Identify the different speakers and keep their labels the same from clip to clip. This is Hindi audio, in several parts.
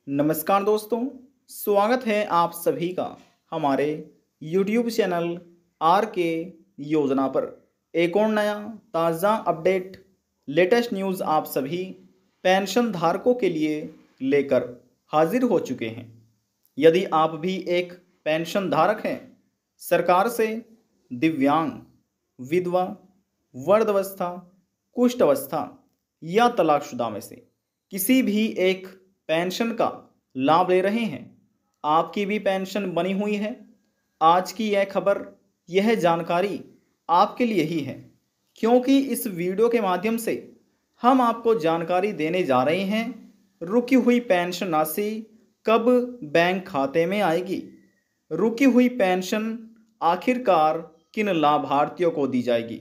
Speaker 1: नमस्कार दोस्तों, स्वागत है आप सभी का हमारे YouTube चैनल आर के योजना पर। एक और नया ताज़ा अपडेट, लेटेस्ट न्यूज़ आप सभी पेंशन धारकों के लिए लेकर हाजिर हो चुके हैं। यदि आप भी एक पेंशन धारक हैं, सरकार से दिव्यांग, विधवा, वृद्धावस्था, कुष्ठ अवस्था या तलाकशुदा में से किसी भी एक पेंशन का लाभ ले रहे हैं, आपकी भी पेंशन बनी हुई है। आज की यह खबर, यह जानकारी आपके लिए ही है, क्योंकि इस वीडियो के माध्यम से हम आपको जानकारी देने जा रहे हैं रुकी हुई पेंशन राशि कब बैंक खाते में आएगी। रुकी हुई पेंशन आखिरकार किन लाभार्थियों को दी जाएगी,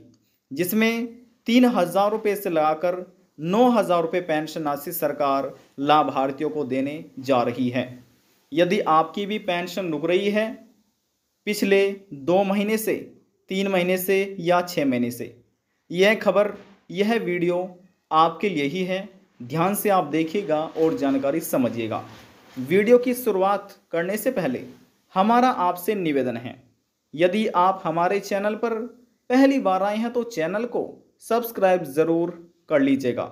Speaker 1: जिसमें 3,000 रुपये से लगाकर 9,000 रुपये पेंशन राशि सरकार लाभार्थियों को देने जा रही है। यदि आपकी भी पेंशन रुक रही है पिछले 2 महीने से, 3 महीने से या 6 महीने से, यह खबर, यह वीडियो आपके लिए ही है। ध्यान से आप देखिएगा और जानकारी समझिएगा। वीडियो की शुरुआत करने से पहले हमारा आपसे निवेदन है, यदि आप हमारे चैनल पर पहली बार आए हैं तो चैनल को सब्सक्राइब ज़रूर कर लीजिएगा।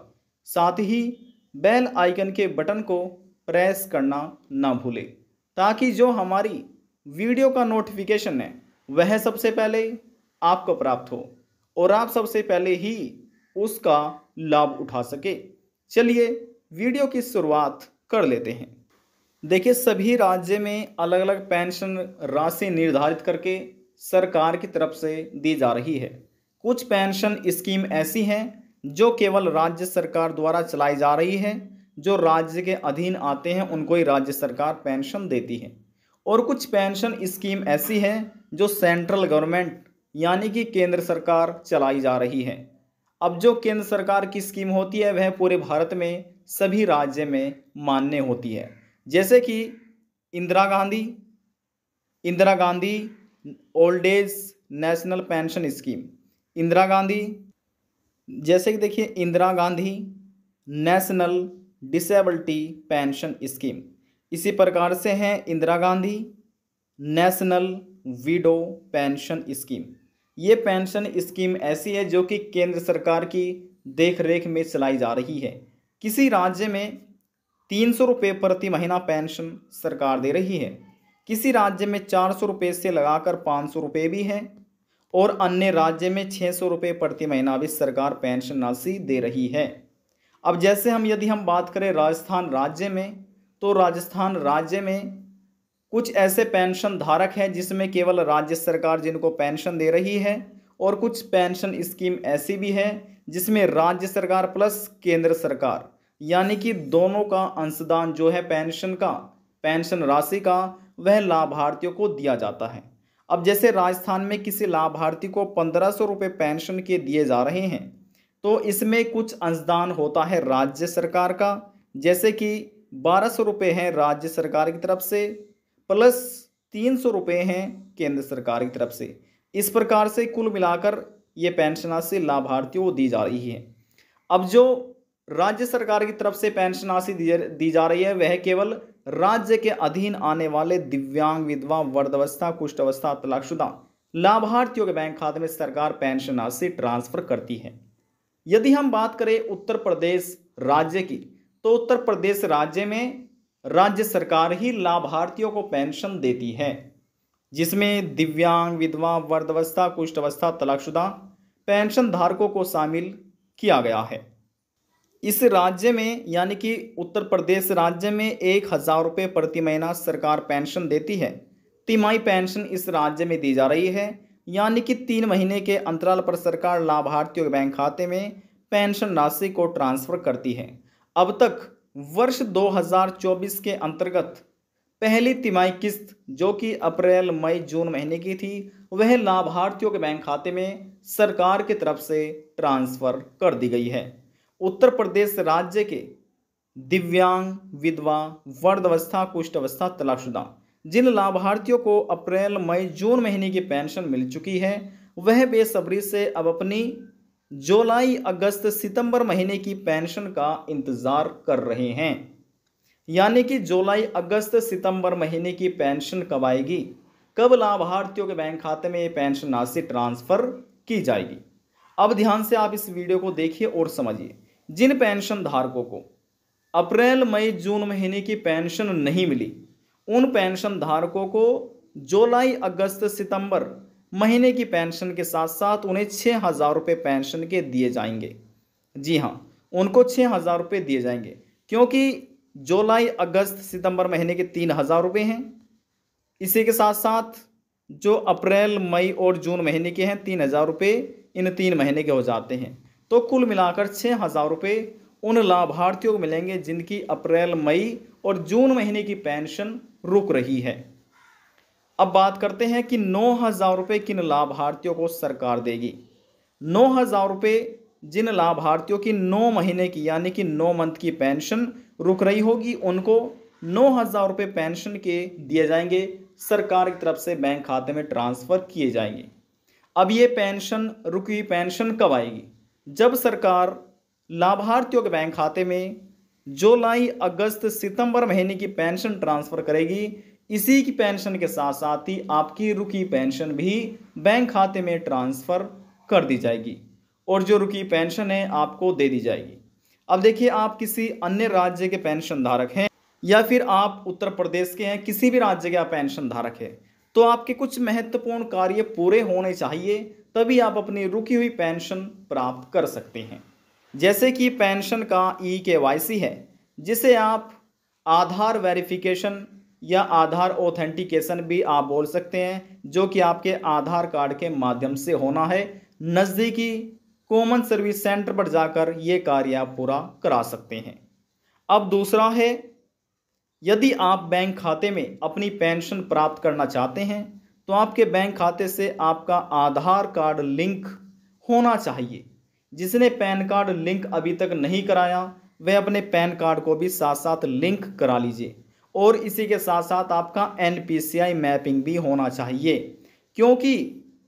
Speaker 1: साथ ही बेल आइकन के बटन को प्रेस करना ना भूलें, ताकि जो हमारी वीडियो का नोटिफिकेशन है वह सबसे पहले आपको प्राप्त हो और आप सबसे पहले ही उसका लाभ उठा सके। चलिए वीडियो की शुरुआत कर लेते हैं। देखिए, सभी राज्य में अलग अलग पेंशन राशि निर्धारित करके सरकार की तरफ से दी जा रही है। कुछ पेंशन स्कीम ऐसी हैं जो केवल राज्य सरकार द्वारा चलाई जा रही है, जो राज्य के अधीन आते हैं उनको ही राज्य सरकार पेंशन देती है। और कुछ पेंशन स्कीम ऐसी है जो सेंट्रल गवर्नमेंट यानी कि केंद्र सरकार चलाई जा रही है। अब जो केंद्र सरकार की स्कीम होती है वह पूरे भारत में सभी राज्य में मान्य होती है। जैसे कि Indira Gandhi old age national pension scheme, Indira Gandhi, जैसे कि देखिए Indira Gandhi national disability pension scheme. इसी प्रकार से है Indira Gandhi national window pension scheme. ये पेंशन स्कीम ऐसी है जो कि केंद्र सरकार की देखरेख में चलाई जा रही है। किसी राज्य में 300 रुपये प्रति महीना पेंशन सरकार दे रही है, किसी राज्य में 400 रुपये से लगाकर 500 रुपये भी है, और अन्य राज्य में 600 रुपये प्रति महीना भी सरकार पेंशन राशि दे रही है। अब जैसे यदि हम बात करें राजस्थान राज्य में, तो राजस्थान राज्य में कुछ ऐसे पेंशन धारक हैं जिसमें केवल राज्य सरकार जिनको पेंशन दे रही है, और कुछ पेंशन स्कीम ऐसी भी है जिसमें राज्य सरकार प्लस केंद्र सरकार यानी कि दोनों का अंशदान जो है पेंशन राशि का, वह लाभार्थियों को दिया जाता है। अब जैसे राजस्थान में किसी लाभार्थी को 1,500 रुपये पेंशन के दिए जा रहे हैं, तो इसमें कुछ अंशदान होता है राज्य सरकार का, जैसे कि 1,200 रुपये हैं राज्य सरकार की तरफ से प्लस 300 रुपये हैं केंद्र सरकार की तरफ से। इस प्रकार से कुल मिलाकर ये पेंशन राशि लाभार्थियों को दी जा रही है। अब जो राज्य सरकार की तरफ से पेंशन राशि दी जा रही है वह केवल राज्य के अधीन आने वाले दिव्यांग, विधवा, वृद्धावस्था, कुष्ठ अवस्था, तलाकशुदा लाभार्थियों के बैंक खाते में सरकार पेंशन राशि ट्रांसफर करती है। यदि हम बात करें उत्तर प्रदेश राज्य की, तो उत्तर प्रदेश राज्य में राज्य सरकार ही लाभार्थियों को पेंशन देती है, जिसमें दिव्यांग, विधवा, वृद्धावस्था, कुष्ठ अवस्था, तलाकशुदा पेंशन धारकों को शामिल किया गया है। इस राज्य में यानी कि उत्तर प्रदेश राज्य में 1,000 रुपये प्रति महीना सरकार पेंशन देती है। तिमाही पेंशन इस राज्य में दी जा रही है, यानी कि 3 महीने के अंतराल पर सरकार लाभार्थियों के बैंक खाते में पेंशन राशि को ट्रांसफर करती है। अब तक वर्ष 2024 के अंतर्गत पहली तिमाही किस्त जो कि अप्रैल, मई, जून महीने की थी, वह लाभार्थियों के बैंक खाते में सरकार की तरफ से ट्रांसफर कर दी गई है। उत्तर प्रदेश राज्य के दिव्यांग, विधवा, वृद्धावस्था, कुष्ठ अवस्था, तलाकशुदा जिन लाभार्थियों को अप्रैल, मई, जून महीने की पेंशन मिल चुकी है, वह बेसब्री से अब अपनी जुलाई, अगस्त, सितंबर महीने की पेंशन का इंतजार कर रहे हैं। यानी कि जुलाई अगस्त सितंबर महीने की पेंशन कब आएगी, कब लाभार्थियों के बैंक खाते में ये पेंशन राशि ट्रांसफर की जाएगी। अब ध्यान से आप इस वीडियो को देखिए और समझिए। जिन पेंशन धारकों को अप्रैल मई जून महीने की पेंशन नहीं मिली, उन पेंशन धारकों को जुलाई अगस्त सितंबर महीने की पेंशन के साथ साथ उन्हें 6,000 रुपये पेंशन के दिए जाएंगे। जी हाँ, उनको 6,000 रुपये दिए जाएंगे, क्योंकि जुलाई अगस्त सितंबर महीने के 3,000 रुपये हैं। इसी के साथ साथ जो अप्रैल मई और जून महीने के हैं 3,000 रुपये इन 3 महीने के हो जाते हैं। तो कुल मिलाकर 6,000 रुपये उन लाभार्थियों को मिलेंगे जिनकी अप्रैल मई और जून महीने की पेंशन रुक रही है। अब बात करते हैं कि 9,000 रुपये किन लाभार्थियों को सरकार देगी। 9,000 रुपये जिन लाभार्थियों की 9 महीने की यानी कि 9 मंथ की पेंशन रुक रही होगी, उनको 9,000 रुपये पेंशन के दिए जाएंगे, सरकार की तरफ से बैंक खाते में ट्रांसफ़र किए जाएंगे। अब ये पेंशन, रुकी हुई पेंशन कब आएगी? जब सरकार लाभार्थियों के बैंक खाते में जुलाई अगस्त सितंबर महीने की पेंशन ट्रांसफ़र करेगी। इसी की पेंशन के साथ साथ ही आपकी रुकी पेंशन भी बैंक खाते में ट्रांसफ़र कर दी जाएगी और जो रुकी पेंशन है आपको दे दी जाएगी। अब देखिए, आप किसी अन्य राज्य के पेंशन धारक हैं या फिर आप उत्तर प्रदेश के हैं, किसी भी राज्य के आप पेंशन धारक है, तो आपके कुछ महत्वपूर्ण कार्य पूरे होने चाहिए, तभी आप अपनी रुकी हुई पेंशन प्राप्त कर सकते हैं। जैसे कि पेंशन का EKYC है, जिसे आप आधार वेरिफिकेशन या आधार ऑथेंटिकेशन भी आप बोल सकते हैं, जो कि आपके आधार कार्ड के माध्यम से होना है। नज़दीकी कॉमन सर्विस सेंटर पर जाकर ये कार्य आप पूरा करा सकते हैं। अब दूसरा है, यदि आप बैंक खाते में अपनी पेंशन प्राप्त करना चाहते हैं तो आपके बैंक खाते से आपका आधार कार्ड लिंक होना चाहिए। जिसने पैन कार्ड लिंक अभी तक नहीं कराया वह अपने पैन कार्ड को भी साथ साथ लिंक करा लीजिए और इसी के साथ साथ आपका NPCI मैपिंग भी होना चाहिए, क्योंकि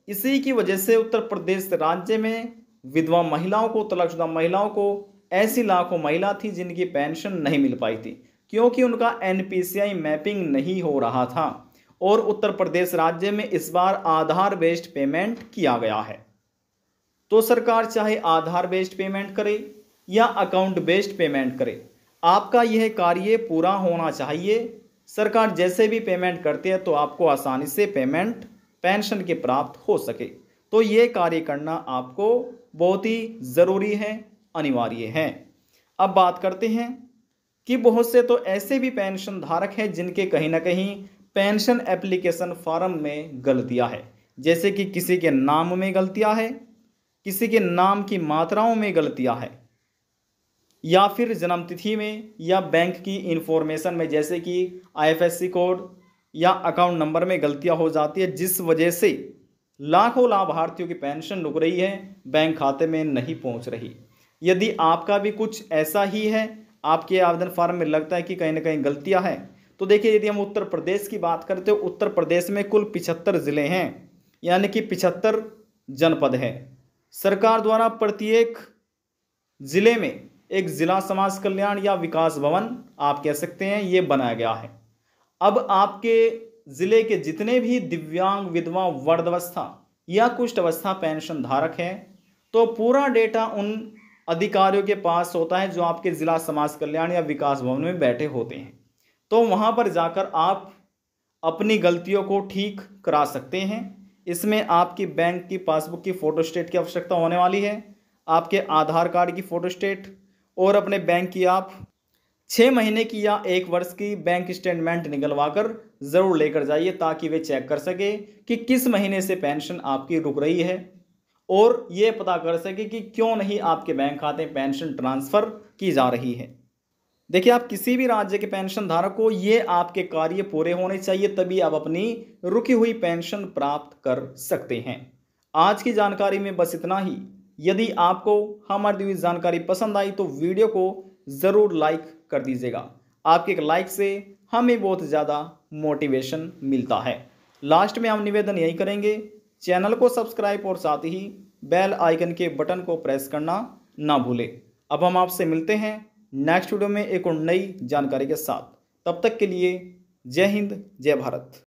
Speaker 1: इसी की वजह से उत्तर प्रदेश राज्य में विधवा महिलाओं को, तलाकशुदा महिलाओं को, ऐसी लाखों महिला थी जिनकी पेंशन नहीं मिल पाई थी, क्योंकि उनका NPCI मैपिंग नहीं हो रहा था। और उत्तर प्रदेश राज्य में इस बार आधार बेस्ड पेमेंट किया गया है। तो सरकार चाहे आधार बेस्ड पेमेंट करे या अकाउंट बेस्ड पेमेंट करे, आपका यह कार्य पूरा होना चाहिए। सरकार जैसे भी पेमेंट करती है तो आपको आसानी से पेमेंट पेंशन के प्राप्त हो सके, तो ये कार्य करना आपको बहुत ही ज़रूरी है, अनिवार्य है। अब बात करते हैं कि बहुत से तो ऐसे भी पेंशन धारक हैं जिनके कहीं ना कहीं पेंशन एप्लीकेशन फॉर्म में गलतियां है, जैसे कि किसी के नाम में गलतियां है, किसी के नाम की मात्राओं में गलतियां है, या फिर जन्मतिथि में या बैंक की इंफॉर्मेशन में जैसे कि IFSC कोड या अकाउंट नंबर में गलतियां हो जाती है, जिस वजह से लाखों लाभार्थियों की पेंशन रुक रही है, बैंक खाते में नहीं पहुंच रही। यदि आपका भी कुछ ऐसा ही है, आपके आवेदन फॉर्म में लगता है कि कहीं ना कहीं गलतियां हैं, तो देखिए, यदि हम उत्तर प्रदेश की बात करते हो, उत्तर प्रदेश में कुल 75 ज़िले हैं, यानी कि 75 जनपद हैं। सरकार द्वारा प्रत्येक ज़िले में एक ज़िला समाज कल्याण या विकास भवन आप कह सकते हैं, ये बनाया गया है। अब आपके ज़िले के जितने भी दिव्यांग, विधवा, वृद्धावस्था या कुष्ठ अवस्था पेंशन धारक हैं, तो पूरा डेटा उन अधिकारियों के पास होता है जो आपके ज़िला समाज कल्याण या विकास भवन में बैठे होते हैं। तो वहाँ पर जाकर आप अपनी गलतियों को ठीक करा सकते हैं। इसमें आपकी बैंक की पासबुक की फ़ोटोस्टेट की आवश्यकता होने वाली है, आपके आधार कार्ड की फ़ोटोस्टेट, और अपने बैंक की आप 6 महीने की या 1 वर्ष की बैंक स्टेटमेंट निकलवा कर ज़रूर लेकर जाइए, ताकि वे चेक कर सके कि किस महीने से पेंशन आपकी रुक रही है और ये पता कर सके कि क्यों नहीं आपके बैंक खाते में पेंशन ट्रांसफ़र की जा रही है। देखिए, आप किसी भी राज्य के पेंशन धारक को ये आपके कार्य पूरे होने चाहिए, तभी आप अपनी रुकी हुई पेंशन प्राप्त कर सकते हैं। आज की जानकारी में बस इतना ही। यदि आपको हमारी दी हुई जानकारी पसंद आई तो वीडियो को ज़रूर लाइक कर दीजिएगा। आपके एक लाइक से हमें बहुत ज़्यादा मोटिवेशन मिलता है। लास्ट में हम निवेदन यही करेंगे, चैनल को सब्सक्राइब और साथ ही बेल आइकन के बटन को प्रेस करना ना भूलें। अब हम आपसे मिलते हैं नेक्स्ट वीडियो में एक और नई जानकारी के साथ। तब तक के लिए जय हिंद, जय भारत।